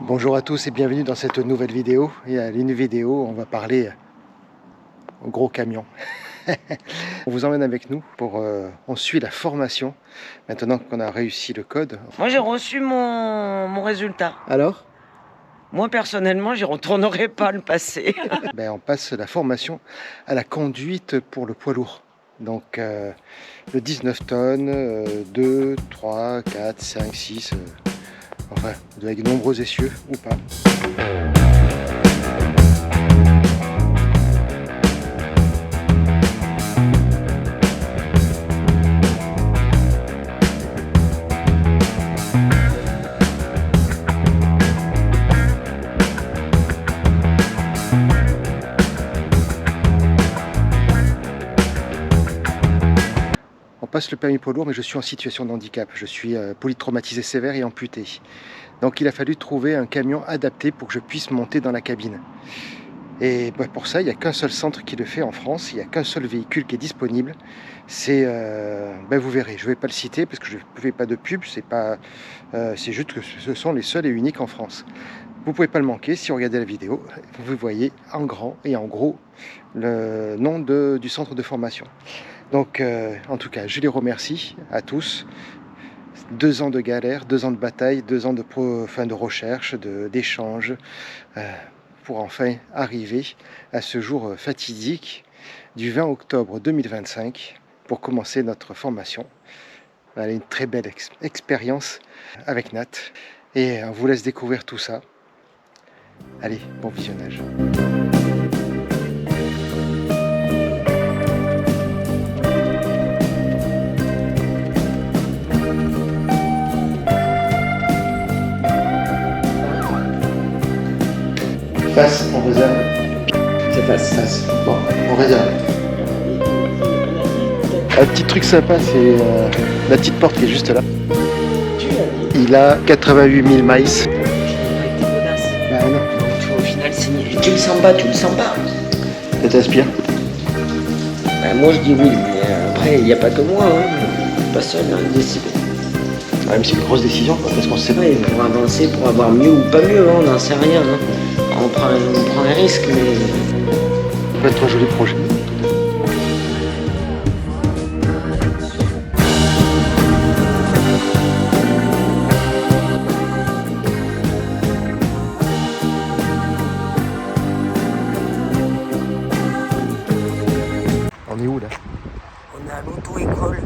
Bonjour à tous et bienvenue dans cette nouvelle vidéo. Et à une vidéo, on va parler au gros camion. On vous emmène avec nous on suit la formation. Maintenant qu'on a réussi le code. Moi j'ai reçu mon résultat. Alors? Moi personnellement, j'y retournerai pas le passé. On passe la formation à la conduite pour le poids lourd. Donc le 19 tonnes, 2, 3, 4, 5, 6, enfin avec de nombreux essieux ou pas. On passe le permis poids lourd, mais je suis en situation de handicap. Je suis polytraumatisé sévère et amputé. Donc il a fallu trouver un camion adapté pour que je puisse monter dans la cabine. Et pour ça, il n'y a qu'un seul centre qui le fait en France. Il n'y a qu'un seul véhicule qui est disponible. C'est, vous verrez, je ne vais pas le citer parce que je ne fais pas de pub. C'est juste que ce sont les seuls et uniques en France. Vous ne pouvez pas le manquer. Si vous regardez la vidéo, vous voyez en grand et en gros le nom du centre de formation. Donc, en tout cas, je les remercie à tous. 2 ans de galère, 2 ans de bataille, 2 ans de recherche, d'échange, pour enfin arriver à ce jour fatidique du 20 octobre 2025 pour commencer notre formation. Voilà, une très belle expérience avec Nat. Et on vous laisse découvrir tout ça. Allez, bon visionnage. Face, on réserve. C'est facile. Face. Bon, on réserve. Un petit truc sympa, c'est la petite porte qui est juste là. Il a 88 000 maïs. Bah non. Donc, tu vois, au final, tu le sens pas, Ça t'inspire? Moi je dis oui, mais après il n'y a pas que moi, pas seul à décider. Ouais, mais c'est une grosse décision, parce qu'on sait pas. Ouais, pour avancer, pour avoir mieux ou pas mieux, on n'en sait rien. On prend un risque, mais... Ça peut être un joli projet. On est où là? On est à l'auto-école.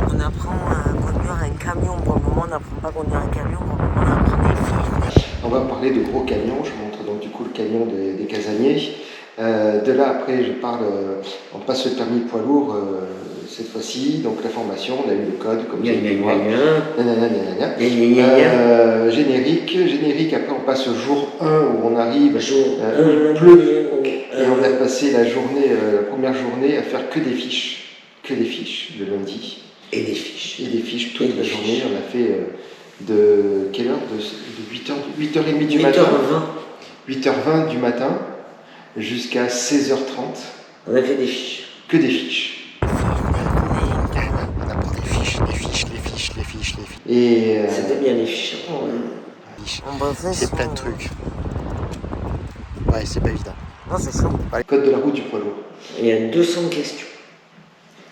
On apprend à conduire un camion. Pour le moment, on n'apprend pas à conduire un camion. Pour le moment, on apprend des filles. On va parler de gros camions. Je montre donc du coup le camion des casaniers. De là après, on passe le permis poids lourd cette fois-ci. Donc la formation, on a eu le code comme ça. Générique. Après, on passe au jour 1 où on arrive. Il pleut. Et on a passé la première journée à faire que des fiches le lundi. Et des fiches. Toute la journée. On a fait de quelle heure? De 8h30 du matin. 8h20 du matin jusqu'à 16h30. On a fait des fiches. Que des fiches. On apprend des fiches. Et c'était bien les fiches. C'est plein de trucs. Ouais, c'est pas évident. Non, c'est chaud. Code de la route du poids lourd. Il y a 200 questions.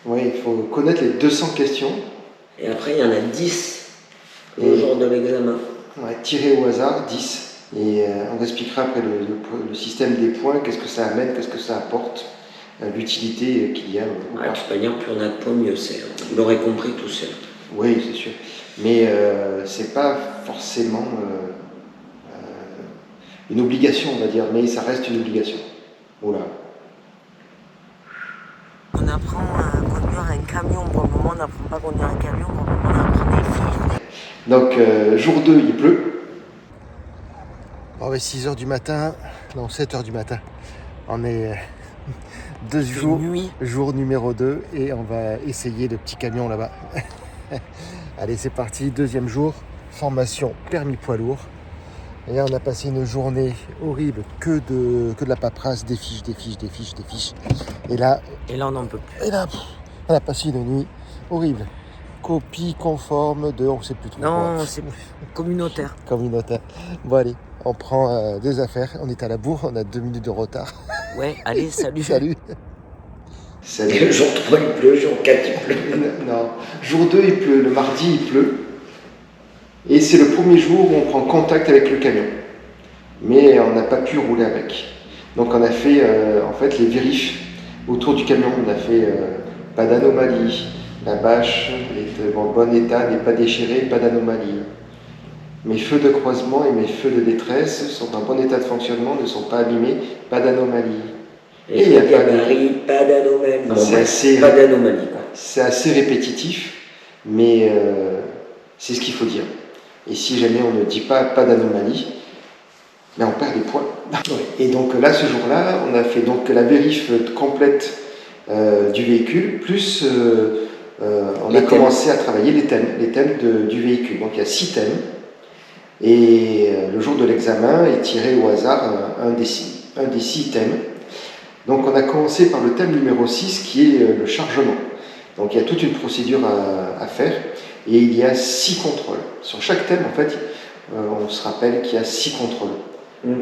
Oui, il faut connaître les 200 questions. Et après, il y en a 10 au jour de l'examen. Ouais, tiré au hasard, 10. Et on expliquera après le système des points, qu'est-ce que ça amène, qu'est-ce que ça apporte, l'utilité qu'il y a. Tu peux dire, plus on a de points, mieux c'est. Vous l'aurez compris tout seul. Oui, c'est sûr. Mais c'est pas forcément une obligation, on va dire, mais ça reste une obligation. Oula. On apprend à conduire un camion. Pour le moment, on n'apprend pas à conduire un camion. Pour le moment, on apprend des filles. Donc, jour 2, il pleut. 6h du matin, non 7h du matin. On est jour numéro 2 et on va essayer le petit camion là-bas. Allez, c'est parti, 2e jour, formation permis poids lourd. Et là, on a passé une journée horrible, que de la paperasse, des fiches. Et là, on n'en peut plus. Et là, on a passé une nuit horrible. copie conforme de, on ne sait plus trop. Non, c'est communautaire. Communautaire. Bon allez, on prend des affaires, on est à la bourre, on a 2 minutes de retard. Ouais, allez, salut. Salut. Le jour 3 il pleut, jour 4 il pleut. Non, jour 2 il pleut, le mardi il pleut. Et c'est le premier jour où on prend contact avec le camion. Mais on n'a pas pu rouler avec. Donc on a fait en fait les vérifs autour du camion. On a fait pas d'anomalie, la bâche est en bon état, n'est pas déchirée, pas d'anomalie. Mes feux de croisement et mes feux de détresse sont en bon état de fonctionnement, ne sont pas abîmés, pas d'anomalie. Et il n'y a pas d'anomalie. Pas d'anomalie. C'est assez répétitif, mais c'est ce qu'il faut dire. Et si jamais on ne dit pas d'anomalie, ben on perd des points. Et donc là, ce jour-là, on a fait donc la vérif complète du véhicule, plus on a commencé à travailler les thèmes du véhicule. Donc il y a 6 thèmes. Et le jour de l'examen est tiré au hasard un des 6 thèmes. Donc on a commencé par le thème numéro 6 qui est le chargement. Donc il y a toute une procédure à faire et il y a 6 contrôles. Sur chaque thème, en fait, on se rappelle qu'il y a 6 contrôles.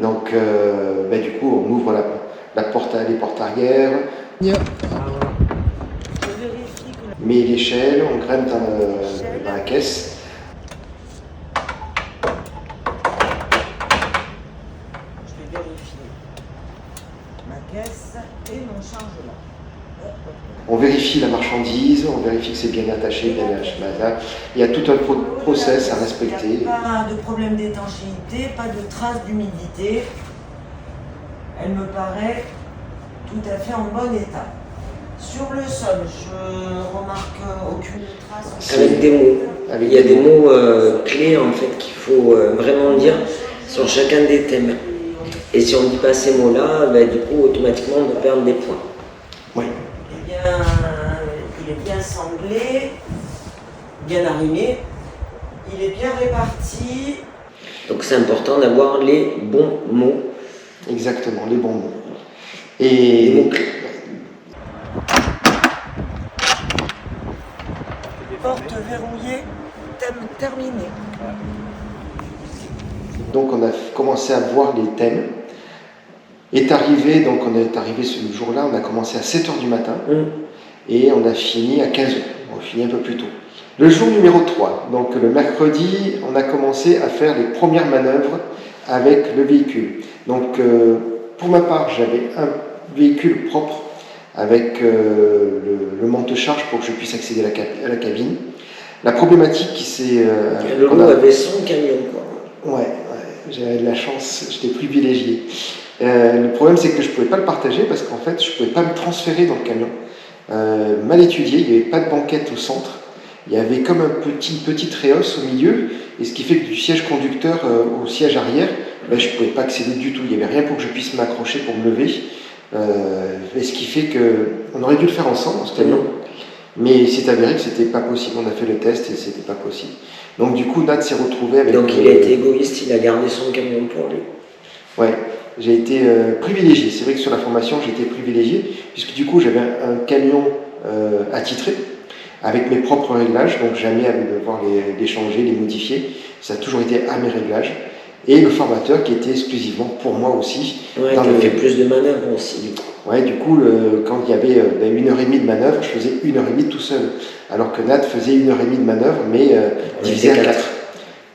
Donc du coup, on ouvre les portes arrière, on met l'échelle, on graine dans la caisse. Et mon chargement. On vérifie la marchandise, on vérifie que c'est bien attaché, bien attaché. Il y a tout un process à respecter. Il n'y a pas de problème d'étanchéité, pas de traces d'humidité. Elle me paraît tout à fait en bon état. Sur le sol, je remarque aucune trace. Avec des mots. Il y a des mots clés en fait qu'il faut vraiment dire sur chacun des thèmes. Et si on ne dit pas ces mots-là, du coup, automatiquement, on va perdre des points. Oui. Il est bien sanglé, bien arrimé, il est bien réparti. Donc c'est important d'avoir les bons mots. Exactement, les bons mots. Et les mots-clés. Porte verrouillée, thème terminé. Donc on a commencé à voir les thèmes. On est arrivé ce jour-là, on a commencé à 7h du matin et on a fini à 15h. On a fini un peu plus tôt. Le jour numéro 3, donc le mercredi, on a commencé à faire les premières manœuvres avec le véhicule. Donc pour ma part, j'avais un véhicule propre avec le monte-charge pour que je puisse accéder à la cabine. La problématique qui s'est... le loup avait son camion, quoi. Ouais, j'avais de la chance, j'étais privilégié. Le problème, c'est que je ne pouvais pas le partager parce qu'en fait, je ne pouvais pas me transférer dans le camion. Mal étudié, il n'y avait pas de banquette au centre. Il y avait comme un petit tréos au milieu, et ce qui fait que du siège conducteur au siège arrière, je ne pouvais pas accéder du tout. Il n'y avait rien pour que je puisse m'accrocher pour me lever. Et ce qui fait qu'on aurait dû le faire ensemble dans ce camion. Mais il s'est avéré que c'était pas possible. On a fait le test et c'était pas possible. Donc du coup, Nat s'est retrouvé avec... Donc il a été égoïste, il a gardé son camion pour lui. Ouais, j'ai été privilégié. C'est vrai que sur la formation, j'ai été privilégié, puisque du coup, j'avais un camion attitré, avec mes propres réglages, donc jamais à devoir les changer, les modifier. Ça a toujours été à mes réglages. Et le formateur qui était exclusivement pour moi aussi. Ouais, qui a fait plus de manœuvres aussi, du coup. Ouais, du coup, quand il y avait 1h30 de manœuvre, je faisais 1h30 tout seul. Alors que Nat faisait 1h30 de manœuvre, mais divisé à 4.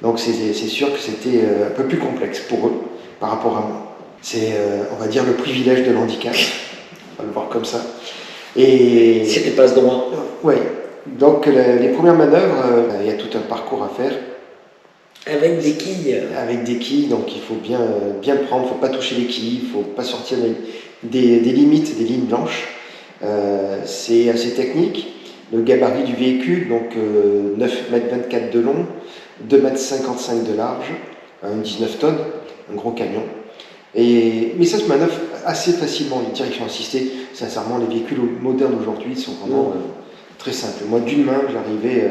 Donc c'est sûr que c'était un peu plus complexe pour eux par rapport à moi. C'est, on va dire, le privilège de l'handicap. On va le voir comme ça. Et c'était passe-droit. Oui. Donc les premières manœuvres, il y a tout un parcours à faire. Avec des quilles. Avec des quilles, donc il faut bien prendre, il ne faut pas toucher les quilles, il ne faut pas sortir des limites, des lignes blanches. C'est assez technique. Le gabarit du véhicule, donc 9,24 m de long, 2,55 m de large, 19 tonnes, un gros camion. Mais ça se manœuvre assez facilement, les directions assistées. Sincèrement, les véhicules modernes aujourd'hui sont vraiment très simples. Moi, d'une main, j'arrivais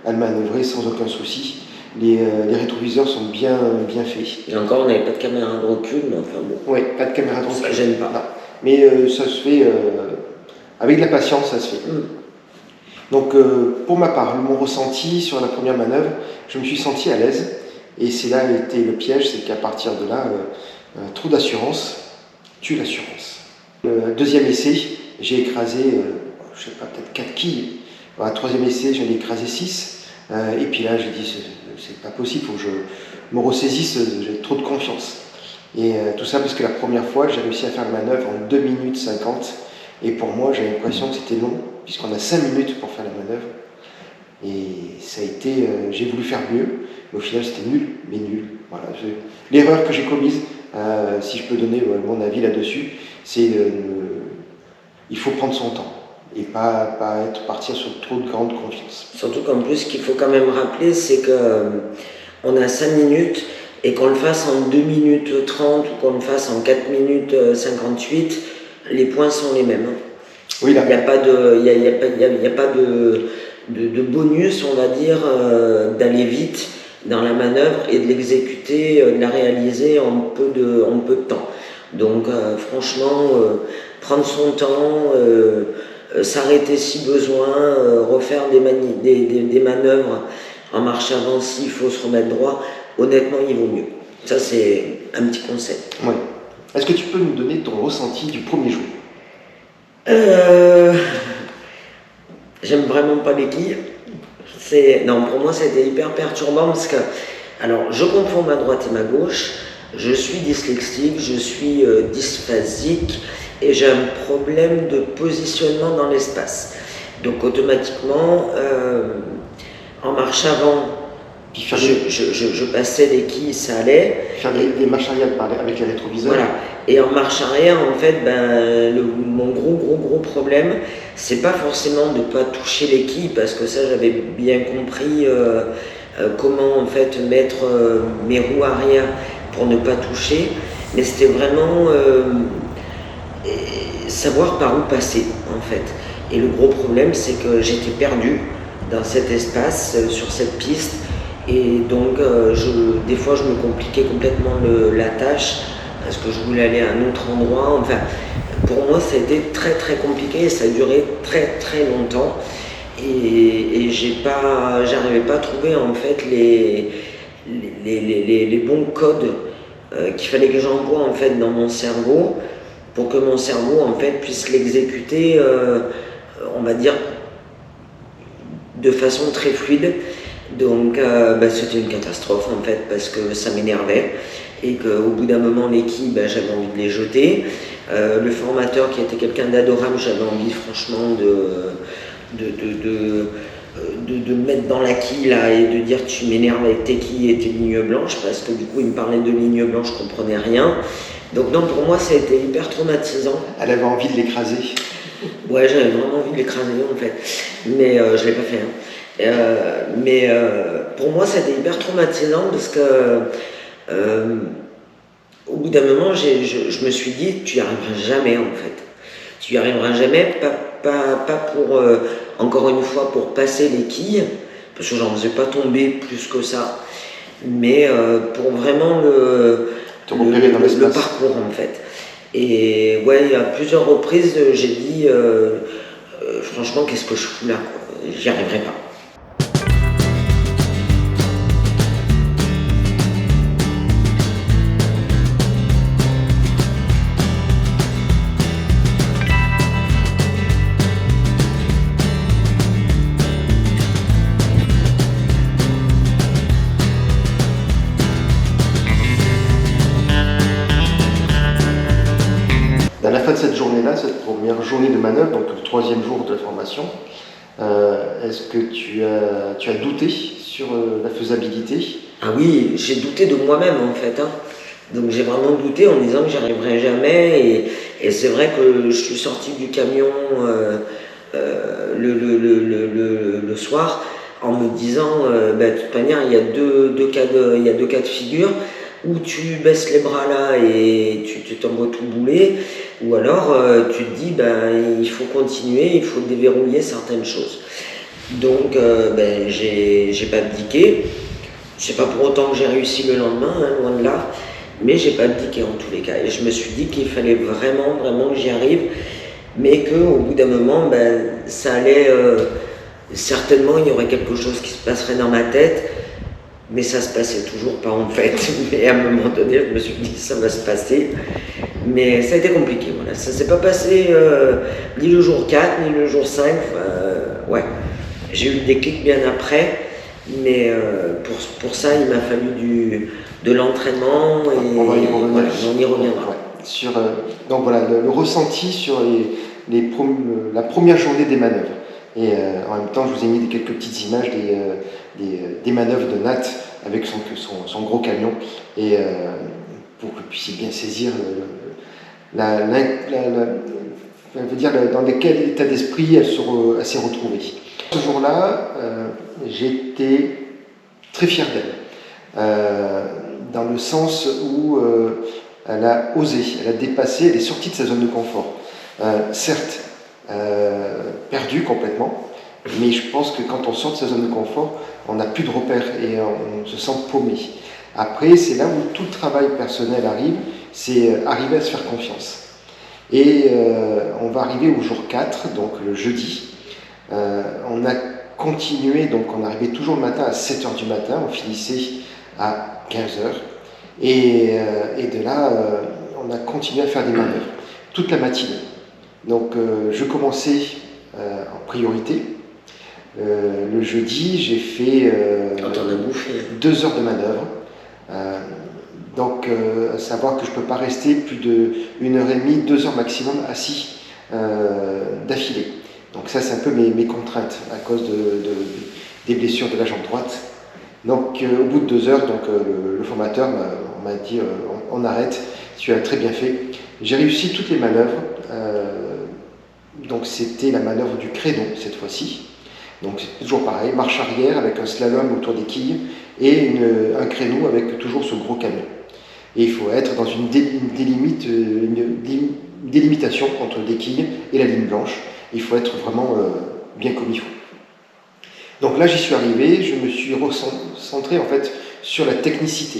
à le manœuvrer sans aucun souci. Les rétroviseurs sont bien faits. Et encore, on n'avait pas de caméra de recul, mais enfin bon. Oui, pas de caméra de recul. Ça gêne pas. Non. Mais ça se fait, avec de la patience, ça se fait. Donc pour ma part, mon ressenti sur la première manœuvre, je me suis senti à l'aise. Et c'est là était le piège, c'est qu'à partir de là, trop d'assurance tue l'assurance. Le deuxième essai, j'ai écrasé, je sais pas, peut-être 4 quilles. Au troisième essai, j'en ai écrasé 6. Et puis là, j'ai dit, c'est pas possible, il faut que je me ressaisisse, j'ai trop de confiance. Et tout ça parce que la première fois, j'ai réussi à faire la manœuvre en 2 minutes 50. Et pour moi, j'avais l'impression que c'était long, puisqu'on a 5 minutes pour faire la manœuvre. Et ça a été, j'ai voulu faire mieux, mais au final c'était nul, mais nul. Voilà, l'erreur que j'ai commise, si je peux donner mon avis là-dessus, c'est il faut prendre son temps et pas partir sur trop de grande confiance. Surtout qu'en plus, ce qu'il faut quand même rappeler, c'est que on a 5 minutes et qu'on le fasse en 2 minutes 30 ou qu'on le fasse en 4 minutes 58, les points sont les mêmes. Oui, il n'y a pas de bonus, on va dire, d'aller vite dans la manœuvre et de l'exécuter, de la réaliser en peu de temps. Donc franchement, prendre son temps, s'arrêter si besoin, refaire des manœuvres en marche avant s'il faut se remettre droit, honnêtement il vaut mieux. Ça c'est un petit conseil. Ouais. Est-ce que tu peux nous donner ton ressenti du premier jour? J'aime vraiment pas les quilles. Non, pour moi c'était hyper perturbant parce que, alors je confonds ma droite et ma gauche, je suis dyslexique, je suis dysphasique et j'ai un problème de positionnement dans l'espace. Donc automatiquement, en marche avant, je passais les quilles, ça allait. Faire des marches arrière avec les rétroviseurs. Voilà. Et en marche arrière, en fait, mon gros problème, c'est pas forcément de pas toucher les quilles, parce que ça, j'avais bien compris comment en fait mettre mes roues arrière pour ne pas toucher, mais c'était vraiment savoir par où passer, en fait. Et le gros problème, c'est que j'étais perdu dans cet espace, sur cette piste, et donc des fois, je me compliquais complètement la tâche, parce que je voulais aller à un autre endroit. Enfin, pour moi, ça a été très compliqué et ça a duré très longtemps. Et j'arrivais pas à trouver en fait les bons codes qu'il fallait que j'envoie en fait dans mon cerveau pour que mon cerveau en fait puisse l'exécuter, on va dire, de façon très fluide. Donc c'était une catastrophe en fait parce que ça m'énervait. Et qu'au bout d'un moment, les quilles, j'avais envie de les jeter. Le formateur, qui était quelqu'un d'adorable, j'avais envie franchement de me mettre dans la quille là, et de dire tu m'énerves avec tes quilles et tes lignes blanches, parce que du coup, il me parlait de lignes blanches, je comprenais rien. Donc non, pour moi, ça a été hyper traumatisant. Elle avait envie de l'écraser. Ouais, j'avais vraiment envie de l'écraser en fait, mais je l'ai pas fait. Pour moi, ça a été hyper traumatisant parce que au bout d'un moment, je me suis dit, tu n'y arriveras jamais en fait. Tu n'y arriveras jamais, pas pour, encore une fois, pour passer les quilles, parce que j'en faisais pas tomber plus que ça, mais pour vraiment le parcours en fait. Et ouais, à plusieurs reprises, j'ai dit, franchement, qu'est-ce que je fous là, quoi. J'y arriverai pas. À la fin de cette journée-là, cette première journée de manœuvre, donc le troisième jour de la formation, est-ce que tu as douté sur la faisabilité? Ah oui, j'ai douté de moi-même en fait. Donc j'ai vraiment douté en disant que j'y arriverais jamais. Et c'est vrai que je suis sorti du camion le soir en me disant, de toute manière, il y a deux cas de figure. Où tu baisses les bras là et tu t'envoies tout bouler, ou alors tu te dis il faut continuer, il faut déverrouiller certaines choses. Donc j'ai pas abdiqué. C'est pas pour autant que j'ai réussi le lendemain, loin de là, mais j'ai pas abdiqué en tous les cas. Et je me suis dit qu'il fallait vraiment que j'y arrive, mais qu'au bout d'un moment, ça allait certainement il y aurait quelque chose qui se passerait dans ma tête, mais ça se passait toujours pas en fait. Mais à un moment donné, je me suis dit ça va se passer. Mais ça a été compliqué, voilà. Ça s'est pas passé ni le jour 4, ni le jour 5. Ouais. J'ai eu le déclic bien après, mais pour ça, il m'a fallu de l'entraînement et on va y revenir. Voilà, on y reviendra. Ouais. Donc voilà, le ressenti sur la première journée des manœuvres. Et en même temps, je vous ai mis quelques petites images des manœuvres de Nat avec son gros camion, et pour que vous puissiez bien saisir dans quel état d'esprit elle s'est retrouvée. Ce jour-là, j'étais très fier d'elle, dans le sens où elle a osé, elle a dépassé, elle est sortie de sa zone de confort. Certes, perdue complètement, mais je pense que quand on sort de sa zone de confort, on n'a plus de repères et on se sent paumé. Après, c'est là où tout le travail personnel arrive, c'est arriver à se faire confiance. Et on va arriver au jour 4, donc le jeudi. On a continué, donc on arrivait toujours le matin à 7h du matin, on finissait à 15h. Et de là, on a continué à faire des manœuvres toute la matinée. Donc je commençais en priorité. Le jeudi, j'ai fait 2 heures de manœuvre. Donc, à savoir que je ne peux pas rester plus d'1h30, 2 heures maximum assis d'affilée. Donc ça, c'est un peu mes contraintes à cause des blessures de la jambe droite. Donc au bout de 2 heures, donc, le formateur m'a dit on arrête, tu as très bien fait. J'ai réussi toutes les manœuvres. Donc c'était la manœuvre du créneau cette fois-ci. Donc c'est toujours pareil, marche arrière avec un slalom autour des quilles et un créneau avec toujours ce gros camion. Et il faut être dans une délimitation entre des quilles et la ligne blanche. Il faut être vraiment bien comme il faut. Donc là j'y suis arrivé, je me suis recentré en fait sur la technicité.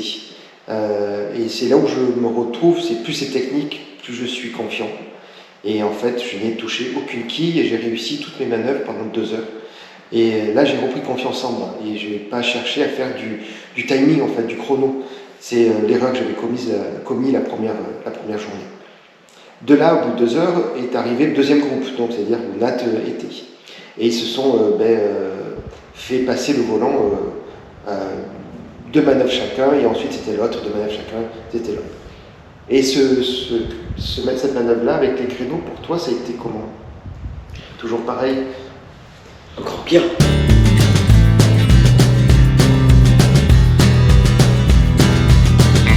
Et c'est là où je me retrouve, c'est plus c'est technique, plus je suis confiant. Et en fait je n'ai touché aucune quille et j'ai réussi toutes mes manœuvres pendant 2 heures. Et là j'ai repris confiance en moi et je n'ai pas cherché à faire du timing en fait, du chrono. C'est l'erreur que j'avais commis la première journée. De là, au bout de 2 heures, est arrivé le deuxième groupe, donc c'est-à-dire où Nat était. Et ils se sont fait passer le volant 2 manœuvres chacun, et ensuite c'était l'autre, 2 manœuvres chacun, c'était l'autre. Et cette manœuvre-là, avec les créneaux, pour toi, ça a été comment? Toujours pareil? Encore pire.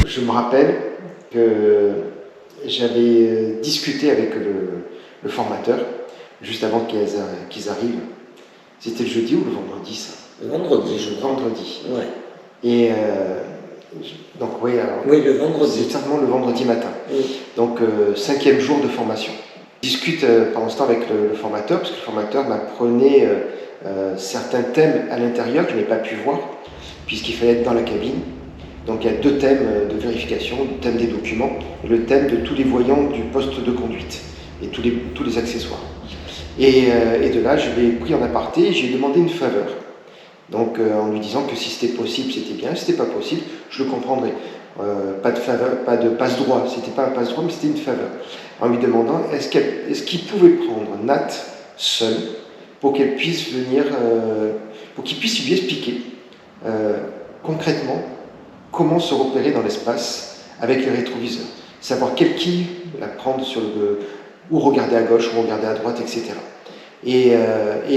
Je me rappelle que j'avais discuté avec le formateur juste avant qu'ils arrivent. C'était le jeudi ou le vendredi, ça? Le vendredi, je crois. Vendredi. Ouais. Et donc oui, le vendredi. C'est certainement le vendredi matin. Oui. Donc 5e jour de formation. Je discute pendant ce temps avec le formateur, parce que le formateur m'apprenait certains thèmes à l'intérieur que je n'ai pas pu voir, puisqu'il fallait être dans la cabine. Donc il y a 2 thèmes de vérification, le thème des documents et le thème de tous les voyants du poste de conduite et tous les accessoires. Et de là, je l'ai pris en aparté et j'ai demandé une faveur. Donc en lui disant que si c'était possible, c'était bien, si c'était pas possible, je le comprendrais. Pas de faveur, pas de passe-droit, c'était pas un passe-droit, mais c'était une faveur. En lui demandant est-ce qu'il pouvait prendre Nat seul pour qu'elle puisse venir, pour qu'il puisse lui expliquer concrètement comment se repérer dans l'espace avec les rétroviseurs, savoir quelle quille la prendre ou regarder à gauche ou regarder à droite, etc. Et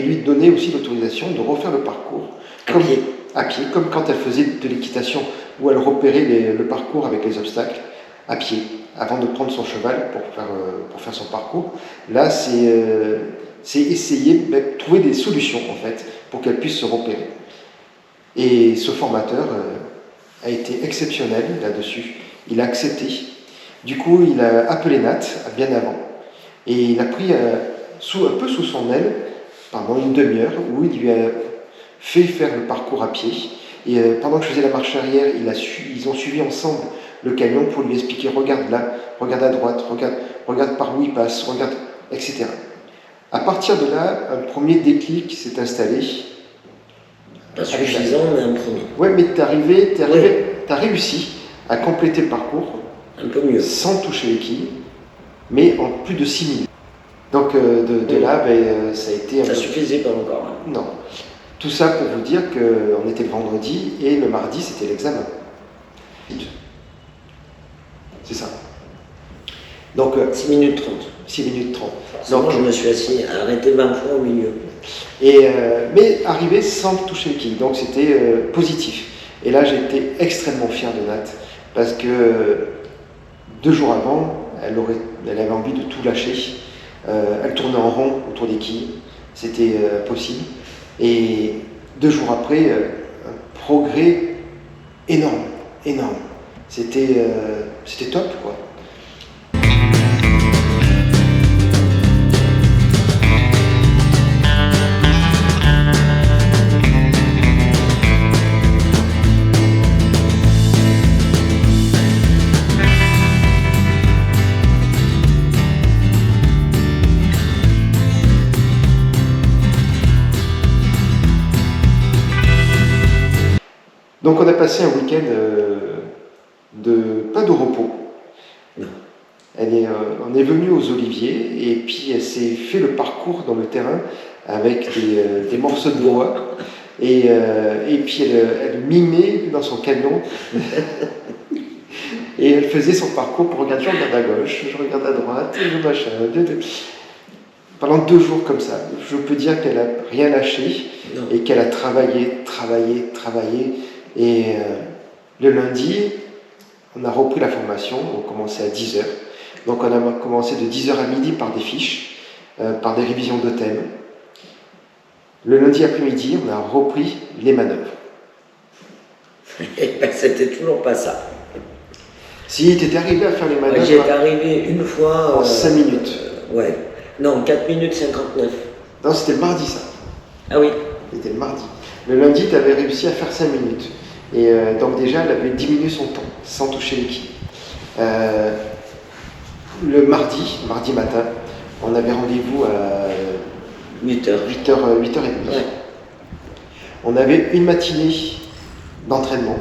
lui donner aussi l'autorisation de refaire le parcours à pied, comme quand elle faisait de l'équitation où elle repérait le parcours avec les obstacles à pied, avant de prendre son cheval pour faire son parcours. Là, c'est essayer de trouver des solutions en fait pour qu'elle puisse se repérer. Et ce formateur a été exceptionnel là-dessus. Il a accepté. Du coup, il a appelé Nat bien avant et il a pris un peu sous son aile pendant une demi-heure où il lui a fait faire le parcours à pied. Et pendant que je faisais la marche arrière, ils ont suivi ensemble le camion pour lui expliquer regarde là, regarde à droite, regarde par où il passe, regarde, etc. À partir de là, un premier déclic s'est installé. Pas suffisant, mais un premier. Ouais, mais t'as réussi à compléter le parcours. Un peu mieux. Sans toucher les quilles, mais en plus de 6 minutes. Donc de là, ça a été... Ça suffisait pas encore. Hein. Non. Tout ça pour vous dire qu'on était le vendredi et le mardi, c'était l'examen. C'est ça. Donc 6 minutes 30. 6 minutes 30. Donc je me suis assis, arrêté 20 fois au milieu. Mais arrivé sans toucher les quilles, donc c'était positif. Et là, j'ai été extrêmement fier de Nat, parce que 2 jours avant, elle avait envie de tout lâcher. Elle tournait en rond autour des quilles, c'était possible. Et 2 jours après, un progrès énorme. C'était top, quoi. Donc on a passé un week-end pas de repos. Non. On est venu aux Oliviers et puis elle s'est fait le parcours dans le terrain avec des morceaux de bois et puis elle mimait dans son camion et elle faisait son parcours pour regarder, je regarde à gauche, je regarde à droite, je machin. Pendant 2 jours comme ça, je peux dire qu'elle n'a rien lâché et qu'elle a travaillé. Et le lundi, on a repris la formation, on commençait à 10h. Donc on a commencé de 10h à midi par des fiches, par des révisions de thèmes. Le lundi après-midi, on a repris les manœuvres. Et ben, c'était toujours pas ça. Si tu étais arrivé à faire les manœuvres... J'étais arrivé une fois... En 5 minutes. Ouais. Non, 4 minutes 59. Non, c'était le mardi ça. Ah oui. C'était le mardi. Le lundi, tu avais réussi à faire 5 minutes. Et donc déjà, elle avait diminué son temps, sans toucher les quilles. Le mardi matin, on avait rendez-vous à 8h. 8h30. Ouais. On avait une matinée d'entraînement,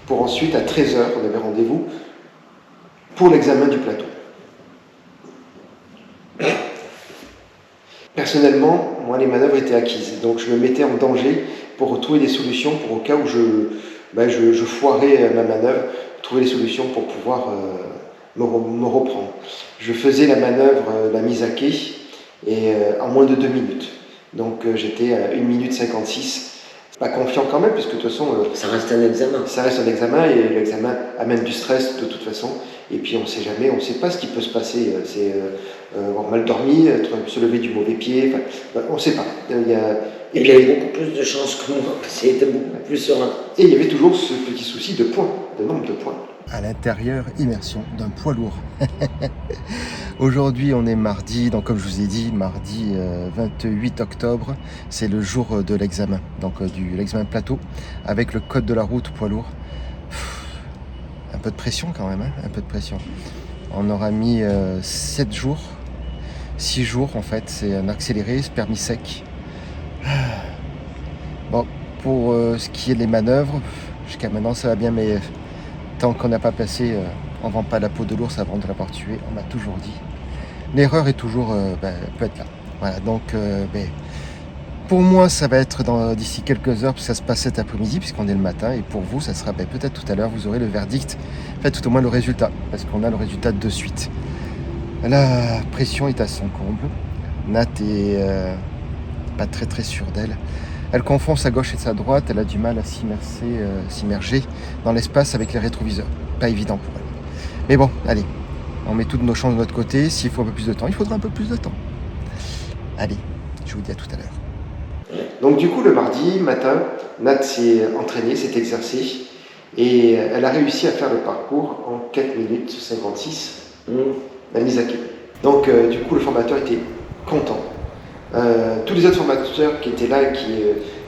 pour ensuite, à 13h, on avait rendez-vous pour l'examen du plateau. Personnellement, moi, les manœuvres étaient acquises, donc je me mettais en danger pour retrouver des solutions pour au cas où je foirais ma manœuvre, trouver des solutions pour pouvoir me reprendre. Je faisais la manœuvre, la mise à quai, et en moins de 2 minutes. Donc j'étais à 1 minute 56. Pas confiant quand même, puisque de toute façon... ça reste un examen. Ça reste un examen, et l'examen amène du stress de toute façon. Et puis on ne sait jamais, on ne sait pas ce qui peut se passer. C'est avoir mal dormi, se lever du mauvais pied, on ne sait pas. Il y avait beaucoup plus de chances que moi, parce qu'il était beaucoup plus serein. Et il y avait toujours ce petit souci de points, de nombre de points. À l'intérieur, immersion d'un poids lourd. Aujourd'hui, on est mardi, donc comme je vous ai dit, mardi 28 octobre, c'est le jour de l'examen, donc l'examen plateau, avec le code de la route poids lourd. Un peu de pression quand même, hein, un peu de pression. On aura mis 7 jours, 6 jours en fait, c'est un accéléré, c'est permis sec. Bon, pour ce qui est des manœuvres, jusqu'à maintenant ça va bien, mais tant qu'on n'a pas passé, on ne vend pas la peau de l'ours avant de l'avoir tué, on m'a toujours dit. L'erreur est toujours, peut être là. Voilà, donc pour moi ça va être d'ici quelques heures, puisque ça se passe cet après-midi, puisqu'on est le matin, et pour vous ça sera peut-être tout à l'heure, vous aurez le verdict, en fait tout au moins le résultat, parce qu'on a le résultat de suite. La pression est à son comble, Nat est pas très très sûre d'elle. Elle confond sa gauche et sa droite, elle a du mal à s'immerger dans l'espace avec les rétroviseurs. Pas évident pour elle. Mais bon, allez, on met toutes nos chances de notre côté. S'il faut un peu plus de temps, il faudra un peu plus de temps. Allez, je vous dis à tout à l'heure. Donc du coup, le mardi matin, Nat s'est entraînée, s'est exercée, et elle a réussi à faire le parcours en 4 minutes 56, la mise à quai. Donc du coup, le formateur était content. Tous les autres formateurs qui étaient là,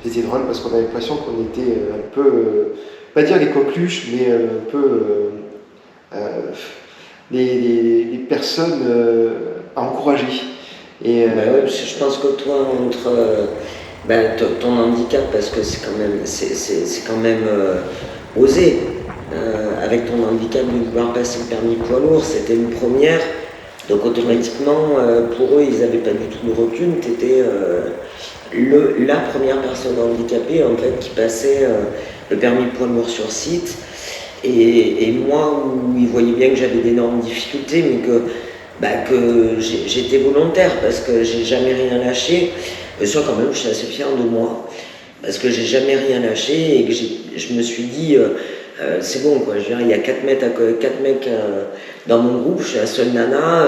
c'était drôle parce qu'on avait l'impression qu'on était un peu, pas dire les coqueluches, mais un peu les personnes à encourager. Et, ouais, je pense que toi, entre ton handicap, parce que c'est quand même osé, avec ton handicap de vouloir passer le permis poids lourd, c'était une première. Donc automatiquement, pour eux, ils n'avaient pas du tout de recul. Tu étais la première personne handicapée en fait, qui passait le permis poids lourd sur site. Et moi, où ils voyaient bien que j'avais d'énormes difficultés, mais que j'étais volontaire parce que j'ai jamais rien lâché. Ça, quand même, je suis assez fier de moi parce que j'ai jamais rien lâché et que je me suis dit, c'est bon, quoi. Je veux dire, il y a 4 mecs dans mon groupe, je suis la seule nana.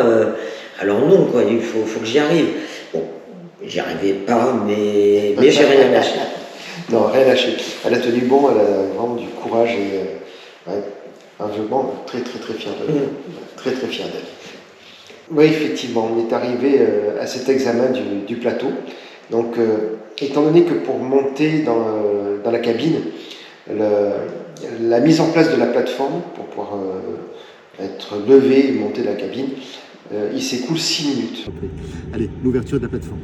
Alors non, quoi, il faut que j'y arrive. Bon, j'y arrivais pas, mais j'ai rien lâché. Non, rien lâché. Elle a tenu bon, elle a vraiment du courage et ouais, vraiment très fier d'elle. Très fier d'elle. Oui, effectivement, on est arrivé à cet examen du plateau. Donc, étant donné que pour monter dans la cabine, la mise en place de la plateforme pour pouvoir être levé et monter la cabine, il s'écoule 6 minutes. Allez, l'ouverture de la plateforme.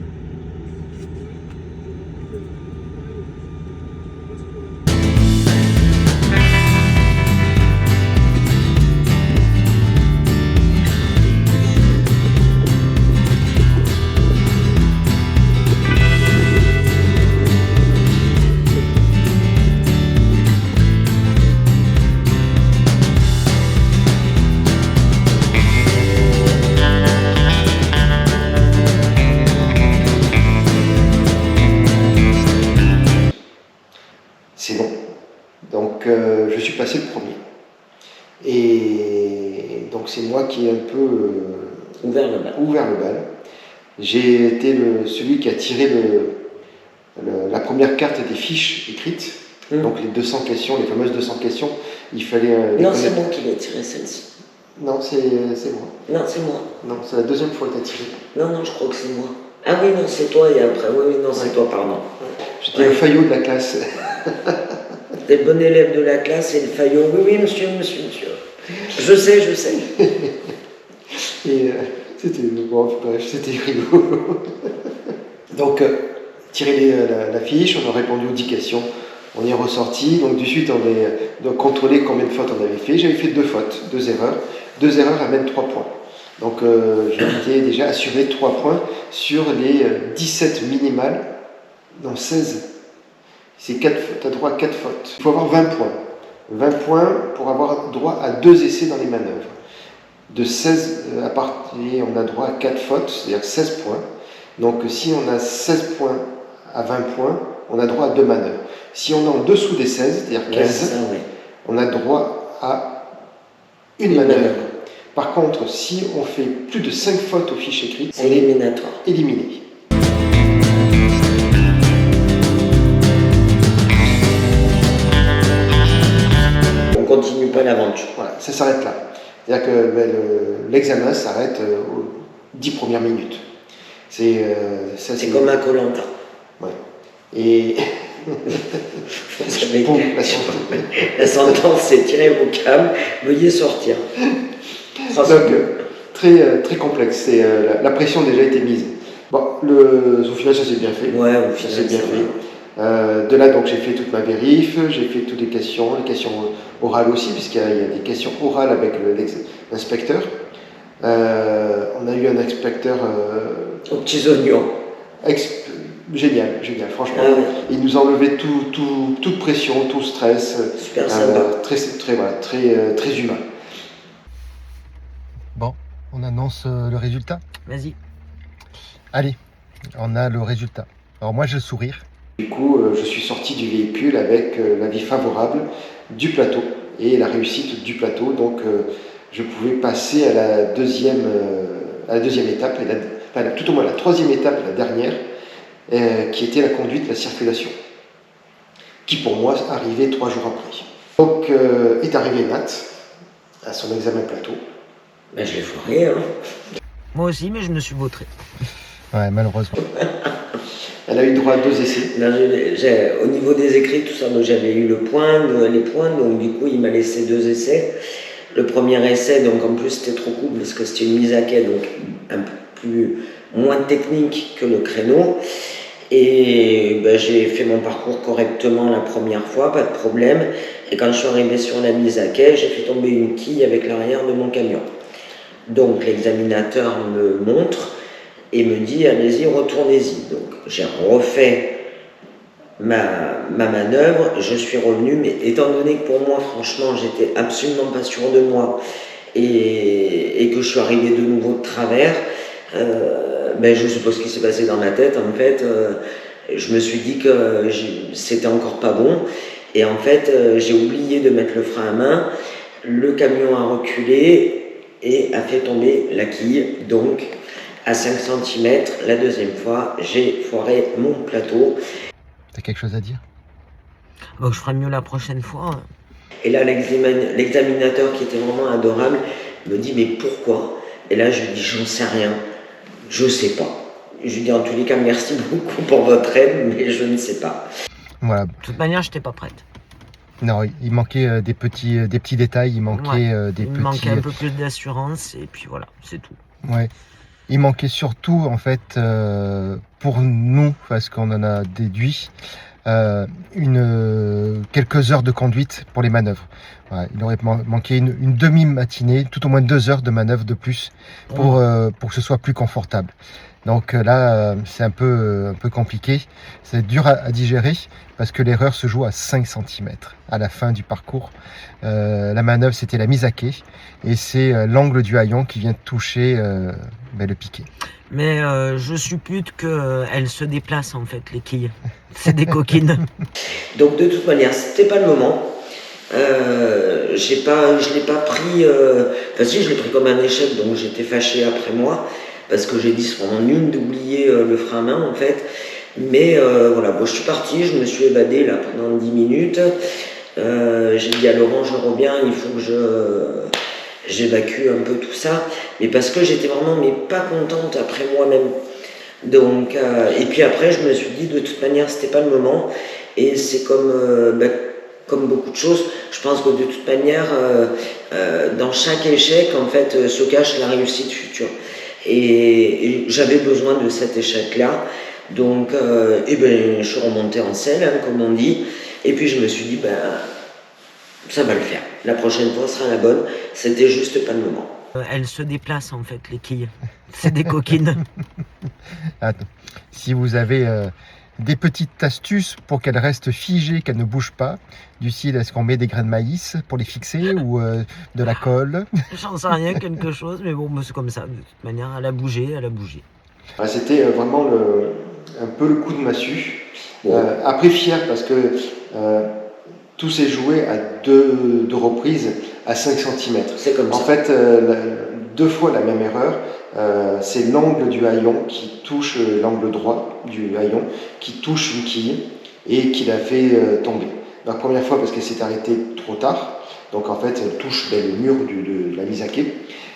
C'est bon. Donc je suis passé le premier. Et donc c'est moi qui ai un peu ouvert le bal. J'ai été celui qui a tiré la première carte des fiches écrites. Donc les 200 questions, les fameuses 200 questions, il fallait... non, c'est moi qui l'ai tiré celle-ci. Non, c'est moi. Non, c'est moi. Non, c'est la deuxième fois que tu as tiré. Non, je crois que c'est moi. Ah oui, non, c'est toi, et après, oui, non, c'est toi, pardon. J'étais le faillot de la classe. T'es le bon élève de la classe et le faillot. Oui, monsieur. Je sais. Et c'était rigolo. Donc, tirer la fiche, on a répondu aux 10 questions, on est ressorti. Donc, de suite, on a contrôlé combien de fautes on avait fait. J'avais fait 2 fautes, 2 erreurs. 2 erreurs amènent 3 points. Donc, j'avais déjà assuré 3 points sur les 17 minimales, non 16. Tu as droit à 4 fautes. Il faut avoir 20 points. 20 points pour avoir droit à 2 essais dans les manœuvres. De 16 à partir, on a droit à 4 fautes, c'est-à-dire 16 points. Donc si on a 16 points à 20 points, on a droit à 2 manœuvres. Si on est en dessous des 16, c'est-à-dire 15, on a droit à une manœuvre. Par contre, si on fait plus de 5 fautes aux fiches écrites, c'est éliminatoire. Éliminé. On continue pas l'aventure. Voilà, ça s'arrête là. C'est-à-dire que l'examen s'arrête aux 10 premières minutes. C'est comme un Koh-Lanta. Ouais. Et la sentence, c'est tirez vos câbles, veuillez sortir. Donc, très complexe. La pression a déjà été mise. Bon, au final, ça s'est bien fait. Ouais, au final, ça s'est bien fait. De là, donc, j'ai fait toute ma vérif, j'ai fait toutes les questions orales aussi, puisqu'il y a des questions orales avec l'inspecteur. On a eu un inspecteur aux petits oignons. Génial, franchement. Ah ouais. Il nous enlevait toute pression, tout stress. Super sympa. Très humain. Bon, on annonce le résultat. Vas-y. Allez, on a le résultat. Alors moi, j'ai le sourire. Du coup, je suis sorti du véhicule avec l'avis favorable du plateau et la réussite du plateau. Donc, je pouvais passer à la deuxième étape, tout au moins la troisième étape, la dernière, qui était la conduite de la circulation, qui pour moi arrivait 3 jours après. Donc, est arrivé Nat à son examen plateau. Ben, je l'ai foiré, hein. Moi aussi, mais je me suis vautré. Ouais, malheureusement. Elle a eu droit à 2 essais. Là, au niveau des écrits, tout ça, j'avais eu les points, donc du coup, il m'a laissé 2 essais. Le premier essai, donc en plus, c'était trop cool parce que c'était une mise à quai, donc un peu plus moins technique que le créneau. Et ben, j'ai fait mon parcours correctement la première fois, pas de problème. Et quand je suis arrivé sur la mise à quai, j'ai fait tomber une quille avec l'arrière de mon camion. Donc l'examinateur me montre et me dit allez-y, retournez-y. Donc j'ai refait ma manœuvre, je suis revenu, mais étant donné que pour moi, franchement, j'étais absolument pas sûr de moi et que je suis arrivé de nouveau de travers, ben je sais pas ce qui s'est passé dans ma tête. En fait, je me suis dit que c'était encore pas bon. Et en fait, j'ai oublié de mettre le frein à main. Le camion a reculé et a fait tomber la quille. Donc, à 5 cm, la deuxième fois, j'ai foiré mon plateau. T'as quelque chose à dire? Donc, je ferai mieux la prochaine fois. Et là, l'examinateur, qui était vraiment adorable, me dit mais pourquoi? Et là, je lui dis j'en sais rien. Je sais pas. Je lui dis en tous les cas merci beaucoup pour votre aide, mais je ne sais pas. Voilà. De toute manière, je n'étais pas prête. Non, il manquait des petits détails, il manquait il manquait un peu plus d'assurance et puis voilà, c'est tout. Ouais. Il manquait surtout en fait pour nous, parce qu'on en a déduit, quelques heures de conduite pour les manœuvres. Voilà, il aurait manqué une demi-matinée, tout au moins 2 heures de manœuvre de plus pour que ce soit plus confortable. Donc là, c'est un peu compliqué, c'est dur à digérer parce que l'erreur se joue à 5 cm à la fin du parcours. La manœuvre, c'était la mise à quai et c'est l'angle du haillon qui vient toucher le piquet. Mais je suppute qu'elles se déplacent en fait, les quilles. C'est des coquines. Donc de toute manière, c'était pas le moment. Je l'ai pas pris. Enfin si, je l'ai pris comme un échec, donc j'étais fâché après moi parce que j'ai dit c'est vraiment nul d'oublier le frein à main en fait. Mais voilà, bon, je suis parti, je me suis évadé là pendant 10 minutes. J'ai dit à Laurent, je reviens, il faut que j'évacue un peu tout ça, mais parce que j'étais vraiment pas contente après moi-même. Donc, et puis après, je me suis dit de toute manière, c'était pas le moment. Et c'est comme beaucoup de choses, je pense que de toute manière, dans chaque échec, en fait, se cache la réussite future. Et j'avais besoin de cet échec-là. Donc, je suis remontée en selle, hein, comme on dit. Et puis je me suis dit, ça va le faire. La prochaine fois sera la bonne. C'était juste pas le moment. Elles se déplacent en fait, les quilles. C'est des coquines. Attends. Si vous avez des petites astuces pour qu'elles restent figées, qu'elles ne bougent pas, du style est-ce qu'on met des grains de maïs pour les fixer ou de la colle? J'en sais rien, quelque chose, mais bon, c'est comme ça. De toute manière, elle a bougé, elle a bougé. C'était vraiment un peu le coup de massue. Après fier parce que tout s'est joué à deux reprises à 5 cm. C'est comme ça. En fait, 2 fois la même erreur. C'est l'angle du haillon qui touche l'angle droit du haillon, qui touche une quille et qui la fait tomber. La première fois parce qu'elle s'est arrêtée trop tard, donc en fait elle touche le mur de la mise à quai.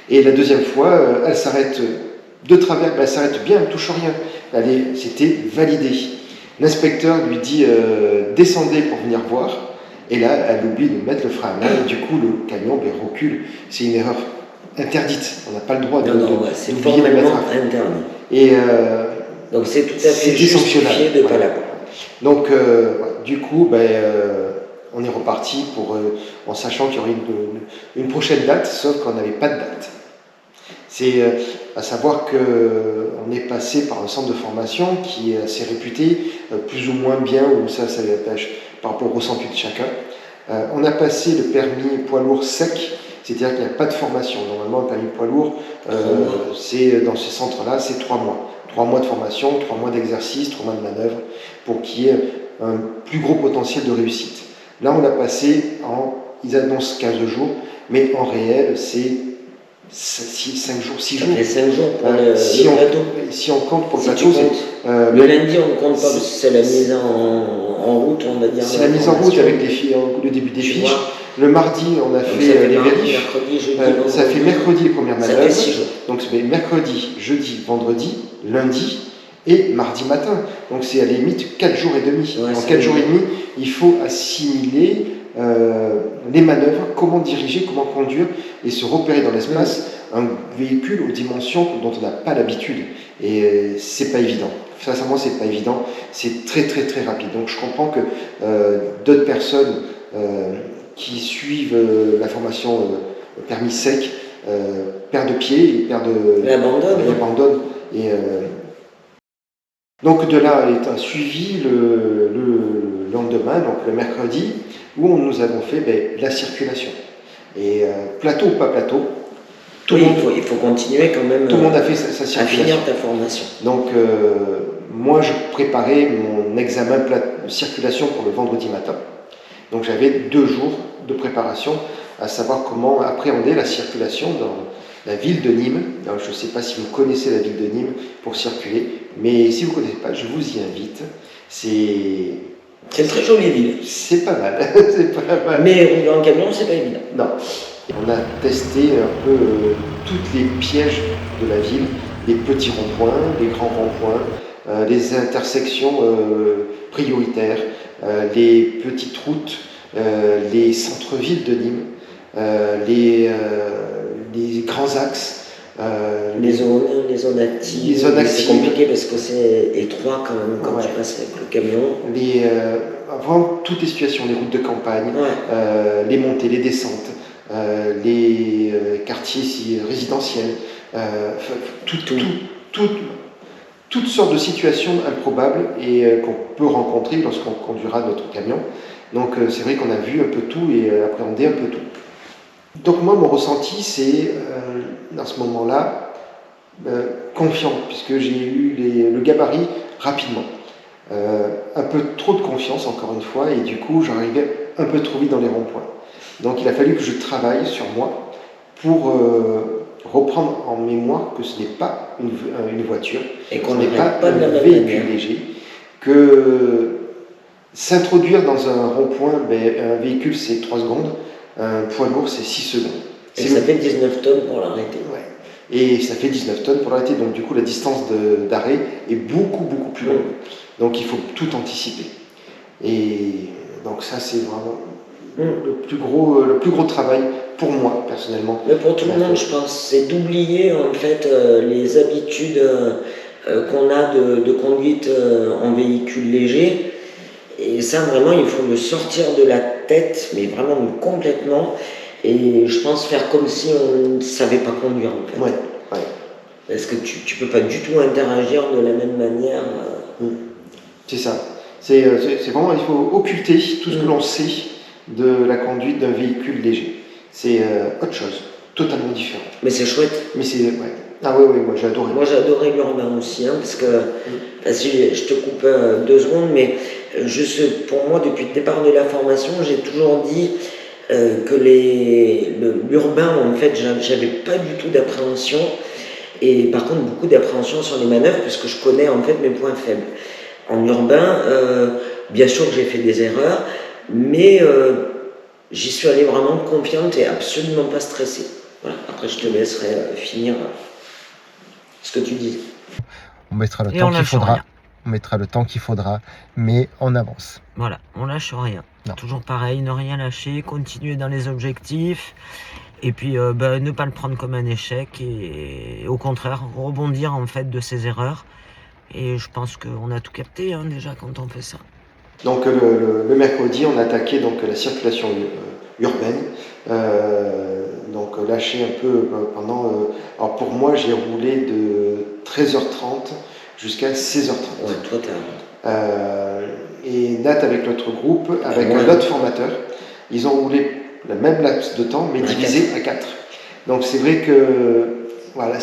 Et la deuxième fois, elle s'arrête de travers, elle s'arrête bien, elle ne touche rien. C'était validé. L'inspecteur lui dit descendez pour venir voir. Et là, elle oublie de mettre le frein à main et du coup, le camion recule. C'est une erreur interdite. On n'a pas le droit c'est formellement interdit. Et donc c'est tout à fait justifié de ne pas l'avoir. Donc, du coup, on est reparti en sachant qu'il y aurait une prochaine date, sauf qu'on n'avait pas de date. C'est à savoir qu'on est passé par un centre de formation qui est assez réputé, plus ou moins bien, où ça attache par rapport au ressenti de chacun. On a passé le permis poids lourd sec, c'est-à-dire qu'il n'y a pas de formation. Normalement, le permis poids lourd, c'est dans ce centre-là, c'est 3 mois. 3 mois de formation, 3 mois d'exercice, 3 mois de manœuvre, pour qu'il y ait un plus gros potentiel de réussite. Là, on l'a passé ils annoncent 15 jours, mais en réel, c'est 5 jours, 6 jours. Ça fait 5 jours pour le plateau. Si on compte pour le plateau, le lundi, on ne compte pas, parce que c'est la mise en route, on va dire. C'est la mise en route avec le début des fiches. Le mardi, on a fait les vérifs. Ça fait mercredi les premières manœuvres. Ça fait 6 jours. Donc c'est mercredi, jeudi, vendredi, lundi et mardi matin. Donc c'est à la limite 4 jours et demi. En 4 jours et demi, il faut assimiler les manœuvres, comment diriger, comment conduire et se repérer dans l'espace un véhicule aux dimensions dont on n'a pas l'habitude. Et c'est pas évident. Sincèrement, c'est pas évident. C'est très très très rapide. Donc je comprends que d'autres personnes qui suivent la formation permis sec perdent pied et abandonnent. Et donc de là est un suivi le lendemain, donc le mercredi, où nous avons fait la circulation. Et plateau ou pas plateau, il faut continuer quand même. Tout le monde a fait sa circulation. À finir ta formation. Donc moi je préparais mon examen circulation pour le vendredi matin. Donc j'avais 2 jours de préparation, à savoir comment appréhender la circulation dans la ville de Nîmes. Alors, je ne sais pas si vous connaissez la ville de Nîmes pour circuler, mais si vous ne connaissez pas, je vous y invite. C'est une très jolie ville. C'est pas mal. C'est pas mal. Mais rouler en camion, c'est pas évident. Non. On a testé un peu tous les pièges de la ville, les petits ronds-points, les grands ronds-points, les intersections prioritaires, les petites routes, les centres-villes de Nîmes, les grands axes. Les zones actives. C'est compliqué parce que c'est étroit quand même quand tu passes avec le camion. Vraiment toutes les situations, les routes de campagne, les montées, les descentes, les quartiers résidentiels, toutes sortes de situations improbables et qu'on peut rencontrer lorsqu'on conduira notre camion. Donc c'est vrai qu'on a vu un peu tout et appréhendé un peu tout. Donc moi, mon ressenti, c'est, à ce moment-là, confiant, puisque j'ai eu le gabarit rapidement. Un peu trop de confiance, encore une fois, et du coup, j'arrivais un peu trop vite dans les ronds-points. Donc il a fallu que je travaille sur moi pour reprendre en mémoire que ce n'est pas une voiture, et qu'on n'est pas un véhicule léger, que s'introduire dans un rond-point, un véhicule c'est 3 secondes, un poids lourd c'est 6 secondes. Et ça fait 19 tonnes pour l'arrêter. Ouais. Et ça fait 19 tonnes pour l'arrêter, donc du coup la distance d'arrêt est beaucoup plus longue. Donc il faut tout anticiper. Et donc ça c'est vraiment le plus gros travail pour moi personnellement. Mais pour tout le monde, je pense, c'est d'oublier en fait les habitudes qu'on a de conduite en véhicule léger. Et ça vraiment, il faut le sortir de la tête, mais vraiment complètement. Et je pense faire comme si on ne savait pas conduire en fait. Ouais. Parce que tu peux pas du tout interagir de la même manière. C'est ça. C'est vraiment, il faut occulter tout ce que l'on sait de la conduite d'un véhicule léger. C'est autre chose, totalement différent. Mais c'est chouette. Mais c'est Ah oui, moi j'ai adoré. Moi j'ai adoré l'urbain aussi, parce que je te coupe 2 secondes, mais juste pour moi, depuis le départ de la formation, j'ai toujours dit que l'urbain, en fait, j'avais pas du tout d'appréhension, et par contre beaucoup d'appréhension sur les manœuvres, puisque je connais en fait mes points faibles. En urbain, bien sûr que j'ai fait des erreurs, mais j'y suis allée vraiment confiante et absolument pas stressée. Voilà. Après, je te laisserai finir ce que tu dis. On mettra le temps qu'il faudra. Rien. On mettra le temps qu'il faudra, mais on avance. Voilà, on lâche rien. Non. Toujours pareil, ne rien lâcher, continuer dans les objectifs, et puis ne pas le prendre comme un échec, et au contraire, rebondir en fait de ses erreurs. Et je pense qu'on a tout capté déjà quand on fait ça. Donc le mercredi, on a attaqué donc, la circulation urbaine. Donc lâché un peu pendant... alors pour moi, j'ai roulé de 13h30 jusqu'à 16h30. Ouais, toi t'as... et Nat avec notre groupe, avec un autre formateur, ils ont roulé le même laps de temps, mais divisé à 4. Donc c'est vrai que... Voilà,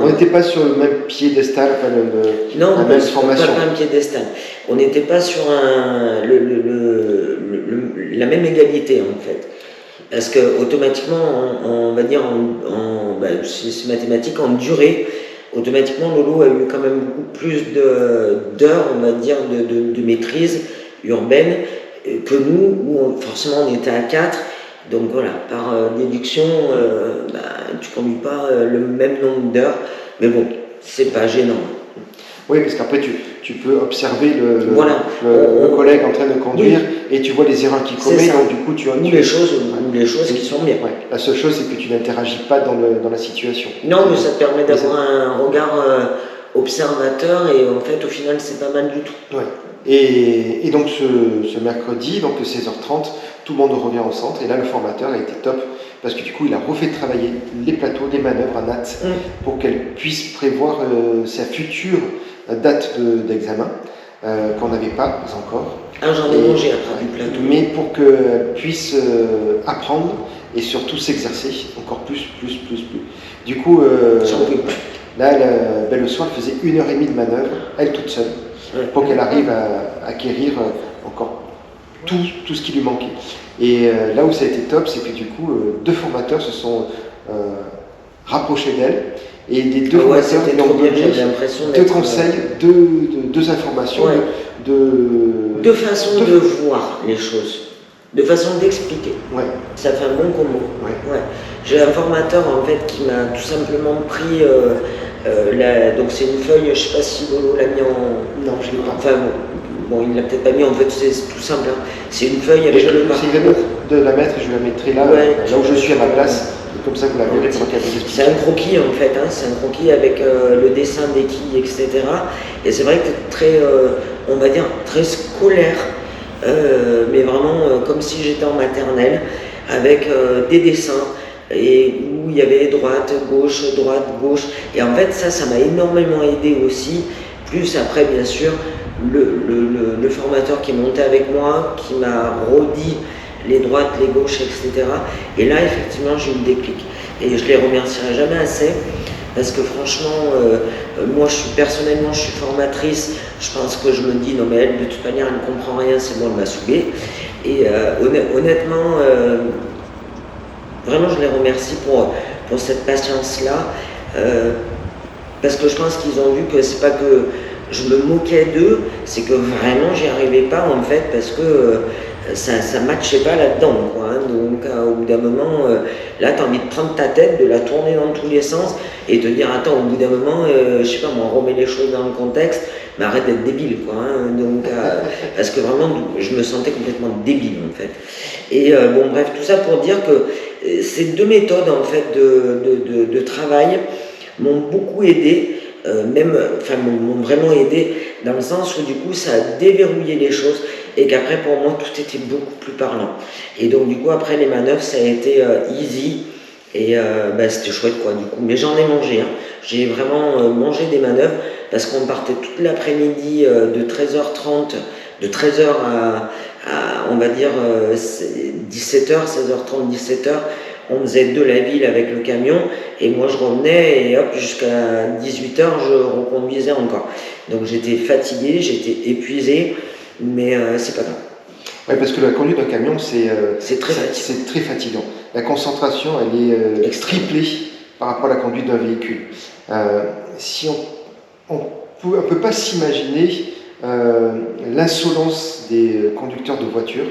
on n'était pas sur le même piédestal, la même formation. Pas un piédestal. On n'était pas sur la même égalité en fait. Parce que automatiquement, on va dire, c'est mathématique, en durée, automatiquement Lolo a eu quand même beaucoup plus d'heures, on va dire, de maîtrise urbaine que nous, où forcément on était à 4. Donc voilà, par déduction, tu ne conduis pas le même nombre d'heures, mais bon, c'est pas gênant. Oui, parce qu'après tu peux observer Voilà. le collègue en train de conduire et tu vois les erreurs qu'il commet, donc du coup ou les choses qui sont bien. Ouais. La seule chose, c'est que tu n'interagis pas dans la situation. Non, mais ça te permet d'avoir un regard observateur et en fait, au final, c'est pas mal du tout. Ouais. Et donc ce mercredi, donc 16h30, tout le monde revient au centre et là le formateur a été top parce que du coup il a refait travailler les plateaux, les manœuvres à Nat pour qu'elle puisse prévoir sa future date d'examen qu'on n'avait pas encore. Ah, j'en ai mangé après du plateau. Mais pour qu'elle puisse apprendre et surtout s'exercer encore plus. Du coup, là, le soir, elle faisait 1h30 de manœuvre, elle toute seule, pour qu'elle arrive à acquérir encore tout ce qui lui manquait. Et là où ça a été top, c'est que du coup, 2 formateurs se sont rapprochés d'elle. Et des 2 formateurs lui ont donné 2 conseils, 2 informations, de façon de voir les choses, de façon d'expliquer. Ouais. Ça fait un bon combo. Ouais. J'ai un formateur en fait qui m'a tout simplement pris. Donc c'est une feuille, je sais pas si Lolo l'a mis en. Non, je l'ai pas. Enfin bon, il l'a peut-être pas mis. En fait, c'est tout simple. Hein. C'est une feuille avec le parcours. De la mettre, je la mettrai là, là où je suis à ma place. Comme ça, vous la verrez. C'est un croquis en fait, hein, c'est un croquis avec le dessin des quilles, etc. Et c'est vrai que très, on va dire, très scolaire, mais vraiment comme si j'étais en maternelle, avec des dessins, et où il y avait droite, gauche. Et en fait, ça m'a énormément aidé aussi. Plus après, bien sûr, le formateur qui est monté avec moi, qui m'a redit les droites, les gauches, etc. Et là, effectivement, j'ai eu le déclic. Et je les remercierai jamais assez, parce que franchement, moi, personnellement, je suis formatrice. Je pense que je me dis, non mais elle, de toute manière, elle ne comprend rien, c'est bon, elle m'a saoulé. Et honnêtement, vraiment, je les remercie pour cette patience-là, parce que je pense qu'ils ont vu que c'est pas que je me moquais d'eux, c'est que vraiment, j'y arrivais pas, en fait, parce que ça matchait pas là-dedans, quoi, hein. Donc au bout d'un moment, là tu as envie de prendre ta tête, de la tourner dans tous les sens et te dire attends, au bout d'un moment, je sais pas moi, remets les choses dans le contexte, mais arrête d'être débile, quoi, hein. Donc parce que vraiment je me sentais complètement débile en fait. Et bon bref, tout ça pour dire que ces 2 méthodes en fait de travail m'ont beaucoup aidé. M'ont vraiment aidé dans le sens où du coup ça a déverrouillé les choses et qu'après pour moi tout était beaucoup plus parlant. Et donc du coup après les manœuvres ça a été easy et c'était chouette quoi du coup. Mais j'en ai mangé, hein. J'ai vraiment mangé des manœuvres parce qu'on partait toute l'après-midi de 13h30, de 13h à on va dire 17h, 16h30, 17h. On faisait de la ville avec le camion et moi je revenais et hop jusqu'à 18h je reconduisais encore. Donc j'étais fatigué, j'étais épuisé, mais c'est pas grave. Oui, parce que la conduite d'un camion c'est très fatigant. La concentration elle est triplée par rapport à la conduite d'un véhicule. Si on ne peut pas s'imaginer l'insolence des conducteurs de voitures,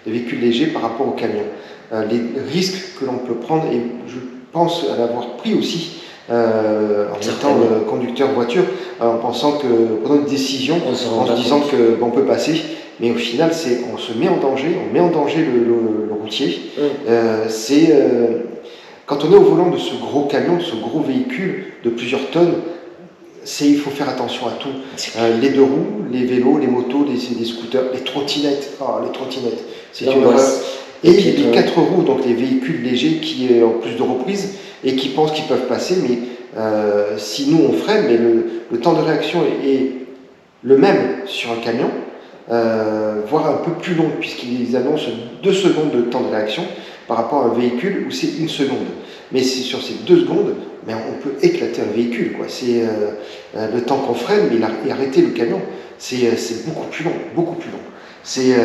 des véhicules légers par rapport aux camions. Les risques que l'on peut prendre, et je pense à l'avoir pris aussi en étant conducteur voiture, en pensant que pendant une décision, en se disant qu'on peut passer, mais au final, on se met en danger, on met en danger le routier. Quand on est au volant de ce gros camion, de ce gros véhicule de plusieurs tonnes, il faut faire attention à tout. Les 2 roues, les vélos, les motos, les scooters, les trottinettes. C'est une horreur. Et les 4 roues, donc les véhicules légers qui ont plus de reprises et qui pensent qu'ils peuvent passer, mais si nous on freine, mais le temps de réaction est le même sur un camion, voire un peu plus long, puisqu'ils annoncent 2 secondes de temps de réaction par rapport à un véhicule où c'est 1 seconde. Mais sur ces 2 secondes, mais on peut éclater un véhicule, quoi. C'est le temps qu'on freine, mais arrêter le camion, c'est beaucoup plus long, beaucoup plus long. C'est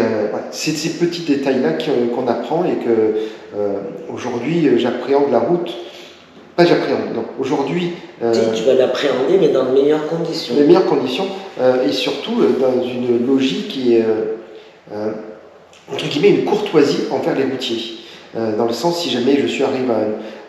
ces petits détails-là qu'on apprend et que aujourd'hui j'appréhende la route. Pas j'appréhende, non. Aujourd'hui... tu vas l'appréhender, mais dans de meilleures conditions. Les meilleures conditions, et surtout dans une logique qui est, entre guillemets, une courtoisie envers les routiers. Dans le sens, si jamais je suis arrivé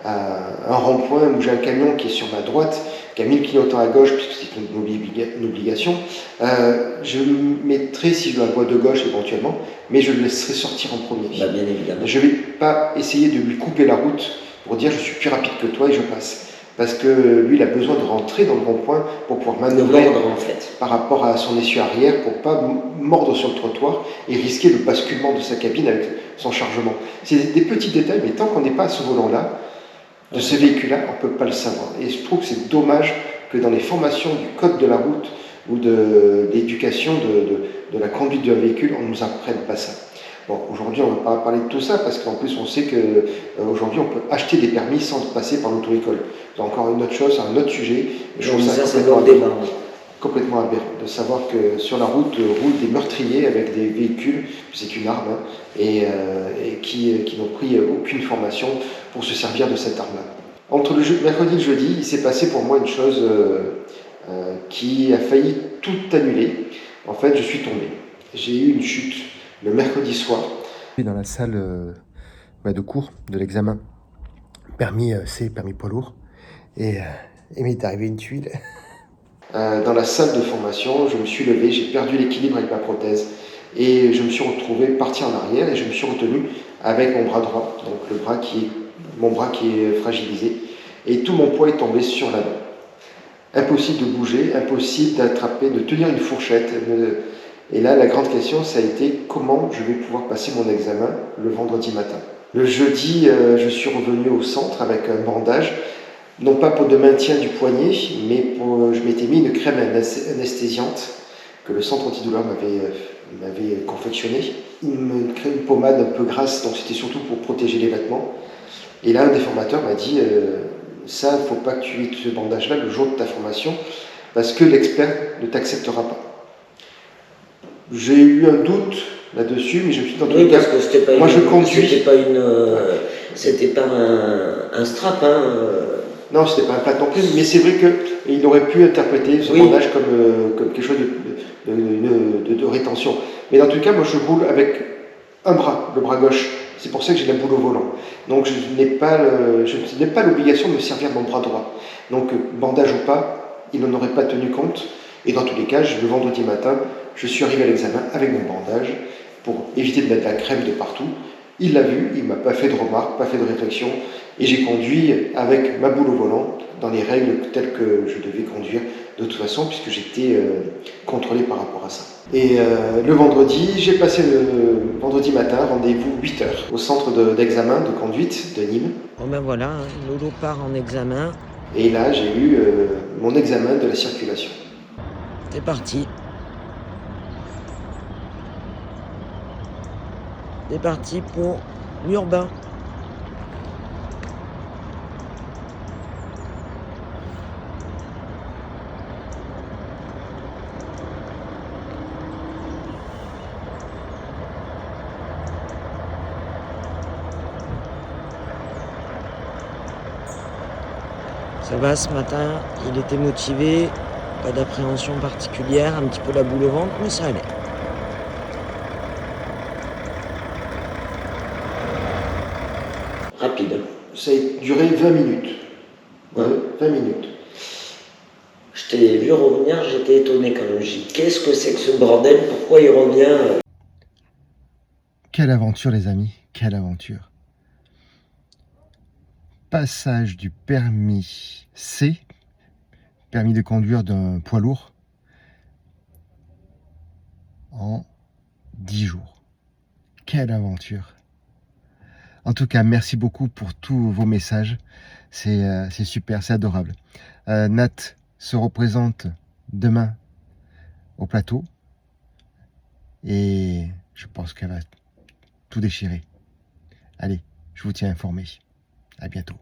à un rond-point où j'ai un camion qui est sur ma droite qui a 1000 km à gauche, puisque c'est une obligation, je le mettrai, si je la vois de gauche éventuellement, mais je le laisserai sortir en premier. Bah, bien évidemment. Je ne vais pas essayer de lui couper la route pour dire je suis plus rapide que toi et je passe. Parce que lui, il a besoin de rentrer dans le rond-point pour pouvoir manœuvrer en fait, par rapport à son essieu arrière pour ne pas mordre sur le trottoir et risquer le basculement de sa cabine avec son chargement. C'est des petits détails, mais tant qu'on n'est pas à ce volant-là, de ce véhicule-là, on ne peut pas le savoir. Et je trouve que c'est dommage que dans les formations du code de la route ou de l'éducation de la conduite d'un véhicule, on ne nous apprenne pas ça. Bon, aujourd'hui, on ne va pas parler de tout ça parce qu'en plus, on sait qu'aujourd'hui, on peut acheter des permis sans passer par l'auto-école. C'est encore une autre chose, un autre sujet. Je trouve ça complètement aberrant de savoir que sur la route roulent des meurtriers avec des véhicules, c'est une arme, et qui n'ont pris aucune formation pour se servir de cette arme-là. Entre le mercredi et le jeudi, il s'est passé pour moi une chose qui a failli tout annuler. En fait, je suis tombé. J'ai eu une chute le mercredi soir. Dans la salle de cours de l'examen permis C, permis poids lourd, et il m'est arrivé une tuile. Dans la salle de formation, je me suis levé, j'ai perdu l'équilibre avec ma prothèse et je me suis retrouvé parti en arrière et je me suis retenu avec mon bras droit, donc mon bras qui est fragilisé, et tout mon poids est tombé sur la main. Impossible de bouger, impossible d'attraper, de tenir une fourchette. Et là, la grande question, ça a été comment je vais pouvoir passer mon examen le vendredi matin. Le jeudi, je suis revenu au centre avec un bandage, non pas pour de maintien du poignet, mais je m'étais mis une crème anesthésiante que le centre antidouleur m'avait confectionnée. Une pommade un peu grasse, donc c'était surtout pour protéger les vêtements. Et là, un des formateurs m'a dit ça, il ne faut pas que tu aies ce bandage-là le jour de ta formation, parce que l'expert ne t'acceptera pas. J'ai eu un doute là-dessus, mais je me suis dit, dans tous les cas, moi je conduis. C'était pas un strap, hein. Non, c'était pas un plat non plus, mais c'est vrai qu'il aurait pu interpréter ce bandage comme quelque chose de rétention. Mais dans tout cas, moi je roule avec un bras, le bras gauche. C'est pour ça que j'ai la boule au volant. Donc je n'ai pas l'obligation de me servir de mon bras droit. Donc bandage ou pas, il n'en aurait pas tenu compte. Et dans tous les cas, le vendredi matin, je suis arrivé à l'examen avec mon bandage pour éviter de mettre la crème de partout. Il l'a vu, il ne m'a pas fait de remarques, pas fait de réflexion, et j'ai conduit avec ma boule au volant, dans les règles telles que je devais conduire de toute façon, puisque j'étais contrôlé par rapport à ça. Et le vendredi, j'ai passé le vendredi matin, rendez-vous 8h, au centre d'examen de conduite de Nîmes. Bon ben voilà, Lolo part en examen. Et là, j'ai eu mon examen de la circulation. C'est parti. C'est parti pour l'urbain. Ça va ce matin, il était motivé, pas d'appréhension particulière, un petit peu la boule au ventre, mais ça allait. Rapide. Ça a duré 20 minutes. Ouais, 20 minutes. Je t'ai vu revenir, j'étais étonné quand même. J'ai dit, qu'est-ce que c'est que ce bordel? Pourquoi il revient? Quelle aventure les amis, quelle aventure. Passage du permis C, permis de conduire d'un poids lourd, en 10 jours. Quelle aventure. En tout cas, merci beaucoup pour tous vos messages. C'est super, c'est adorable. Nat se représente demain au plateau. Et je pense qu'elle va tout déchirer. Allez, je vous tiens informé. À bientôt.